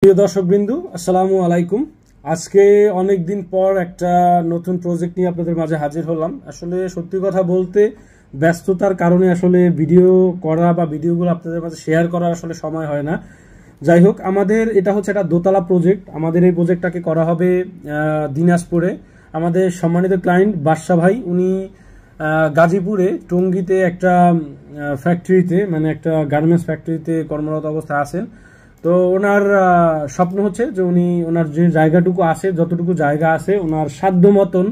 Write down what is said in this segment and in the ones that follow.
প্রিয় দর্শকবৃন্দু, আসসালামু আলাইকুম। আজকে অনেক দিন পর একটা নতুন প্রজেক্ট নিয়ে আপনাদের মাঝে হাজির হলাম। আসলে সত্যি কথা বলতে ব্যস্ততার কারণে আসলে ভিডিও করা বা ভিডিওগুলো আপনাদের মাঝে শেয়ার করার আসলে সময় হয় না। যাই হোক, আমাদের এটা হচ্ছে একটা দোতলা প্রজেক্ট। আমাদের এই প্রজেক্টটাকে করা হবে দিনাজপুরে। আমাদের সম্মানিত ক্লায়েন্ট বাদশা ভাই, উনি গাজীপুরে টঙ্গীতে একটা ফ্যাক্টরিতে, মানে একটা গার্মেন্টস ফ্যাক্টরিতে কর্মরত অবস্থায় আছেন। তো ওনার স্বপ্ন হচ্ছে যে উনি ওনার যে জায়গাটুকু আছে, যতটুকু জায়গা আছে, ওনার সাধ্য মতন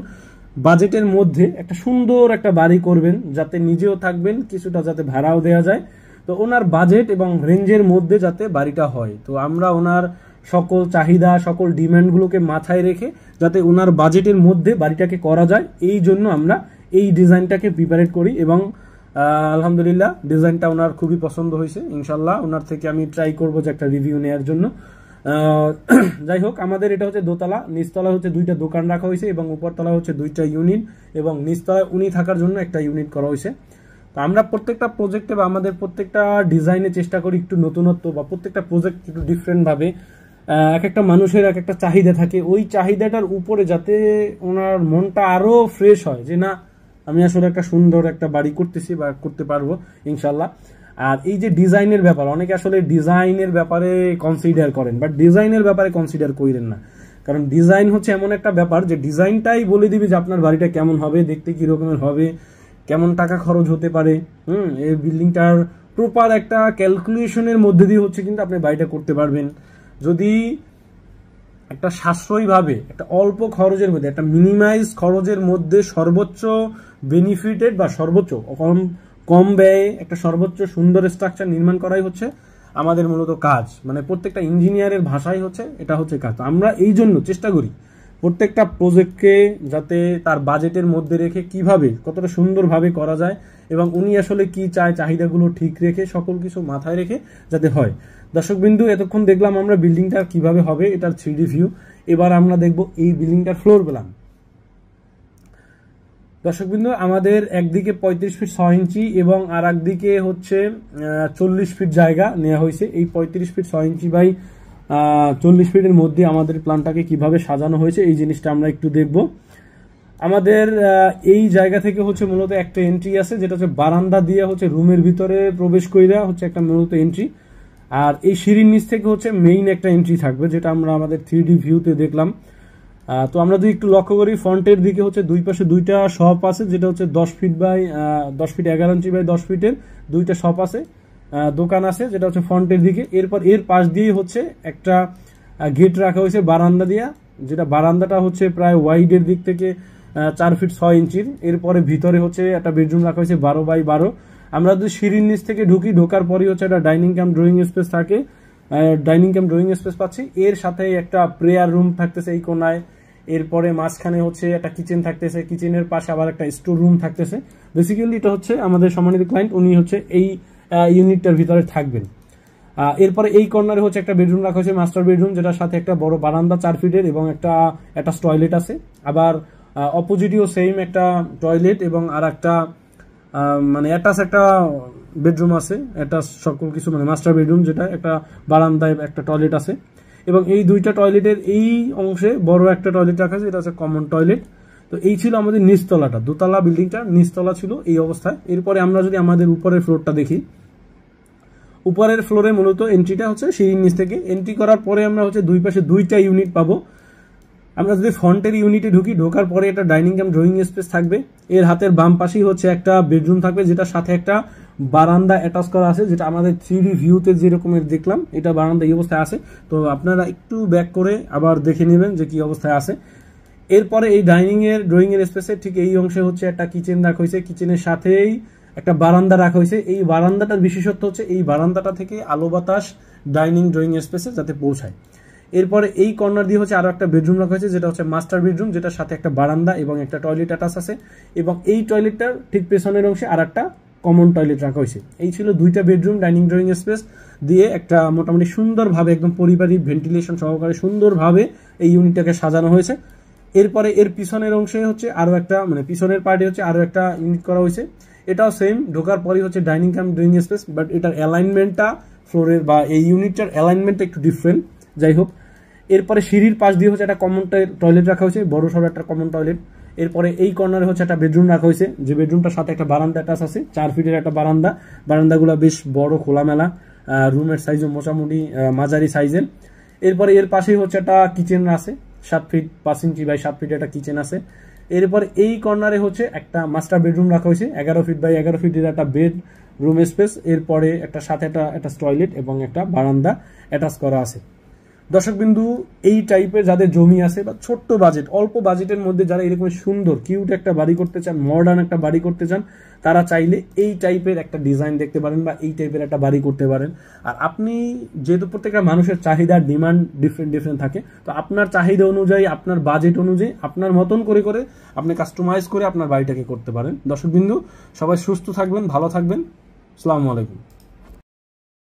বাজেটের মধ্যে একটা সুন্দর একটা বাড়ি করবেন, যাতে নিজেও থাকবেন, কিছুটা যাতে ভাড়াও দেওয়া যায়। তো ওনার বাজেট এবং রেঞ্জের মধ্যে যাতে বাড়িটা হয়, তো আমরা ওনার সকল চাহিদা, সকল ডিমান্ডগুলোকে মাথায় রেখে যাতে ওনার বাজেটের মধ্যে বাড়িটাকে করা যায়, এই জন্য আমরা এই ডিজাইনটাকে প্রিপারেট করি। এবং আলহামদুলিল্লাহ ডিজাইনটা ওনার খুবই পছন্দ হয়েছে। ইনশাল্লাহ ওনার থেকে আমি ট্রাই করবো যে একটা রিভিউ নেওয়ার জন্য। যাই হোক, আমাদের এটা হচ্ছে দোতলা, নিচতলা হচ্ছে দুইটা দোকান রাখা হয়েছে এবং উপরতলা হচ্ছে দুইটা ইউনিট, এবং নিচতলায় উনি থাকার জন্য একটা ইউনিট করা হয়েছে। তো আমরা প্রত্যেকটা প্রজেক্টে বা আমাদের প্রত্যেকটা ডিজাইনে চেষ্টা করি একটু নতুনত্ব, বা প্রত্যেকটা প্রজেক্ট একটু ডিফারেন্ট ভাবে, এক একটা মানুষের এক একটা চাহিদা থাকে, ওই চাহিদাটার উপরে যাতে ওনার মনটা আরো ফ্রেশ হয় যে না, আমি আসলে একটা সুন্দর একটা বাড়ি করতেছি বা করতে পারবো ইনশাল্লাহ। আর এই যে ডিজাইনের ব্যাপার, অনেকে আসলে ডিজাইনের ব্যাপারে কনসিডার করেন, বাট ডিজাইনের ব্যাপারে কনসিডার করেন না। কারণ ডিজাইন হচ্ছে এমন একটা ব্যাপার যে ডিজাইনটাই বলে দিবে যে আপনার বাড়িটা কেমন হবে, দেখতে কি রকমের হবে, কেমন টাকা খরচ হতে পারে। এই বিল্ডিংটার প্রপার একটা ক্যালকুলেশনের মধ্যে দিয়ে হচ্ছে কিন্তু আপনি বাড়িটা করতে পারবেন। যদি একটা সাশ্রয়ীভাবে, একটা অল্প খরচের মধ্যে, একটা মিনিমাইজ খরচের মধ্যে সর্বোচ্চ বেনিফিটেড বা সর্বোচ্চ কম ব্যয়ে একটা সর্বোচ্চ সুন্দর স্ট্রাকচার নির্মাণ করাই হচ্ছে আমাদের মূলত কাজ। মানে প্রত্যেকটা ইঞ্জিনিয়ারের ভাষাই হচ্ছে এটা হচ্ছে কাজ। আমরা এই জন্য চেষ্টা করি প্রত্যেকটা প্রজেক্টকে যাতে তার বাজেটের মধ্যে রেখে কিভাবে কতটা সুন্দরভাবে করা যায়, এবং উনি আসলে কি চায় চাহিদাগুলো ঠিক রেখে সকল কিছু মাথায় রেখে যাতে হয়। দর্শকবিন্দু, এতক্ষণ দেখলাম আমরা বিল্ডিংটা কিভাবে হবে, এটার 3D ভিউ। এবার আমরা দেখব এই বিল্ডিংটার ফ্লোর প্ল্যান। দর্শকবিন্দু, আমাদের একদিকে 35 ফিট 6 ইঞ্চি এবং আর একদিকে হচ্ছে 40 ফিট জায়গা নেওয়া হয়েছে। এই 35 ফিট 6 ইঞ্চি বাই 40 ফিটের মধ্যে আমাদের প্ল্যানটাকে কিভাবে সাজানো হয়েছে, এই জিনিসটা আমরা একটু দেখব। আমাদের এই জায়গা থেকে হচ্ছে মূলত একটা এন্ট্রি আছে, যেটা হচ্ছে বারান্দা দিয়ে হচ্ছে রুমের ভিতরে প্রবেশ কইরা হচ্ছে একটা মূলত এন্ট্রি। আর এই সিঁড়ির নিচ থেকে হচ্ছে মেইন একটা এন্ট্রি থাকবে, যেটা আমরা আমাদের 3D ভিউতে দেখলাম। তো আমরা যদি একটু লক্ষ্য করি, ফ্রন্টের দিকে হচ্ছে দুই পাশে দুইটা শপ আছে, যেটা হচ্ছে 10 feet by 10 feet 11 inch by 10 ফিটের দুইটা শপ আছে, দোকান আছে, যেটা হচ্ছে ফ্রন্টের দিকে। এরপর এর পাশ দিয়ে হচ্ছে একটা গেট রাখা হয়েছে বারান্দা দিয়া, যেটা বারান্দাটা হচ্ছে প্রায় ওয়াইডের দিক থেকে 4 ফিট 6 ইঞ্চির। এরপরে ভিতরে হচ্ছে একটা বেডরুম রাখা হয়েছে 12 বাই 12। আমরা যদি সিঁড়ির নিচ থেকে ঢুকি, ঢোকার পরই হচ্ছে একটা ডাইনিং কাম ড্রয়িং স্পেস থাকে, ডাইনিং কাম ড্রয়িং স্পেস পাচ্ছি। এর সাথে একটা প্রেয়ার রুম থাকতেছে এই কোনায়। এরপরে মাঝখানে হচ্ছে একটা কিচেন থাকতেছে, কিচেনের পাশে আবার একটা স্টোর রুম থাকতেছে। বেসিক্যালি এটা হচ্ছে আমাদের সম্মানিত ক্লায়েন্ট, উনি হচ্ছে এই ইউনিটটার ভিতরে থাকবেন। এরপরে এই কর্নারে হচ্ছে একটা বেডরুম রাখা হয়েছে, মাস্টার বেডরুম, যেটার সাথে একটা বড় বারান্দা 4 ফিটের এবং একটা অ্যাটাচ টয়লেট আছে। আবার অপোজিটেও সেম একটা টয়লেট এবং আর একটা মানে অ্যাটাচ একটা বেডরুম আছে, অ্যাটাচ সকল কিছু, মানে মাস্টার বেডরুম, যেটা একটা বারান্দায় একটা টয়লেট আছে। এবং এই দুইটা টয়লেটের এই অংশে বড় একটা টয়লেট রাখা আছে, এটা হচ্ছে কমন টয়লেট। তো এই ছিল আমাদের নিচতলাটা, দোতলা বিল্ডিংটা নিচতলা ছিল এই অবস্থায়। এরপরে আমরা যদি আমাদের উপরের ফ্লোরটা দেখি, উপরের ফ্লোরে মূলত এন্ট্রিটা হচ্ছে সিঁড়ির নিচ থেকে। এন্ট্রি করার পরে আমরা হচ্ছে দুই পাশে দুইটা ইউনিট পাবো। আমরা যদি ফ্রন্টের ইউনিটে ঢুকি, ঢোকার পরে একটা ডাইনিং কাম ড্রয়িং স্পেস থাকবে। এর হাতের বাম পাশেই হচ্ছে একটা বেডরুম থাকবে, যেটার সাথে একটা বারান্দা অ্যাটাচ করা আছে, যেটা আমাদের 3D ভিউতে যেরকমের দেখলাম, এটা বারান্দা এই অবস্থায় আছে। তো আপনারা একটু ব্যাক করে আবার দেখে নেবেন যে কি অবস্থায় আছে। এরপরে এই ডাইনিং এর ড্রয়িং এর স্পেসে ঠিক এই অংশে হচ্ছে একটা কিচেন রাখা হয়েছে, কিচেনের সাথেই একটা বারান্দা রাখা হয়েছে। এই বারান্দাটার বিশেষত্ব হচ্ছে এই বারান্দাটা থেকে আলো বাতাস ডাইনিং ড্রয়িং স্পেসে যাতে পৌঁছায়। এরপরে এই কর্নার দিয়ে হচ্ছে আরো একটা বেডরুম রাখা হয়েছে, যেটা হচ্ছে মাস্টার বেডরুম, যেটার সাথে একটা বারান্দা এবং একটা টয়লেট অ্যাটাচ আছে। এবং এই টয়লেটটার ঠিক পেছনের অংশে আর একটা কমন টয়লেট রাখা হয়েছে। এই ছিল দুইটা বেডরুম ডাইনিং ড্রয়িং স্পেস দিয়ে একটা মোটামুটি সুন্দরভাবে একদম পারিবারিক ভেন্টিলেশন সহকারে সুন্দরভাবে এই ইউনিটটাকে সাজানো হয়েছে। এরপরে এর পিছনের অংশে হচ্ছে আরো একটা, মানে পিছনের পার্টে হচ্ছে আরো একটা ইউনিট করা হয়েছে। এটাও সেম, ঢোকার পরই হচ্ছে dining come drawing space, but এটার অ্যালাইনমেন্টটা ফ্লোরের বা এই ইউনিটটার অ্যালাইনমেন্টটা একটু ডিফারেন্ট। যাই হোক, এরপরে সিঁড়ির পাশ দিয়ে হচ্ছে একটা কমন টয়লেট রাখা হয়েছে, বড় সড়ো একটা কমন টয়লেট। এরপরে এই কর্নারে হচ্ছে একটা বেডরুম রাখা হয়েছে, যে বেডরুমটার সাথে একটা বারান্দা অ্যাটাচ আছে, 4 ফিটের একটা বারান্দা। বারান্দাগুলো বেশ বড়, খোলামেলা, রুমের সাইজও মোটামুটি মাঝারি সাইজের। এরপরে এর পাশেই হচ্ছে একটা কিচেন আছে, 7 ফিট 5 ইঞ্চি বাই 7 ফিট একটা কিচেন আছে। এরপরে এই কর্নারে হচ্ছে একটা মাস্টার বেডরুম রাখা হয়েছে, 11 ফিট বাই 11 ফিটের একটা বেড রুম স্পেস। এরপরে একটা সাথে একটা টয়লেট এবং একটা বারান্দা অ্যাটাচ করা আছে। দর্শকবিন্দু, এই টাইপের যাদের জমি আছে বা ছোট্ট বাজেট, অল্প বাজেটের মধ্যে যারা এরকম সুন্দর কিউট একটা বাড়ি করতে চান, মডার্ন একটা বাড়ি করতে চান, তারা চাইলে এই টাইপের একটা ডিজাইন দেখতে পারেন বা এই টাইপের একটা বাড়ি করতে পারেন। আর আপনি যেহেতু প্রত্যেকটা মানুষের চাহিদা ডিমান্ড ডিফারেন্ট থাকে, তো আপনার চাহিদা অনুযায়ী, আপনার বাজেট অনুযায়ী, আপনার মতন করে করে আপনি কাস্টমাইজ করে আপনার বাড়িটাকে করতে পারেন। দর্শকবিন্দু, সবাই সুস্থ থাকবেন, ভালো থাকবেন। আসসালামু আলাইকুম।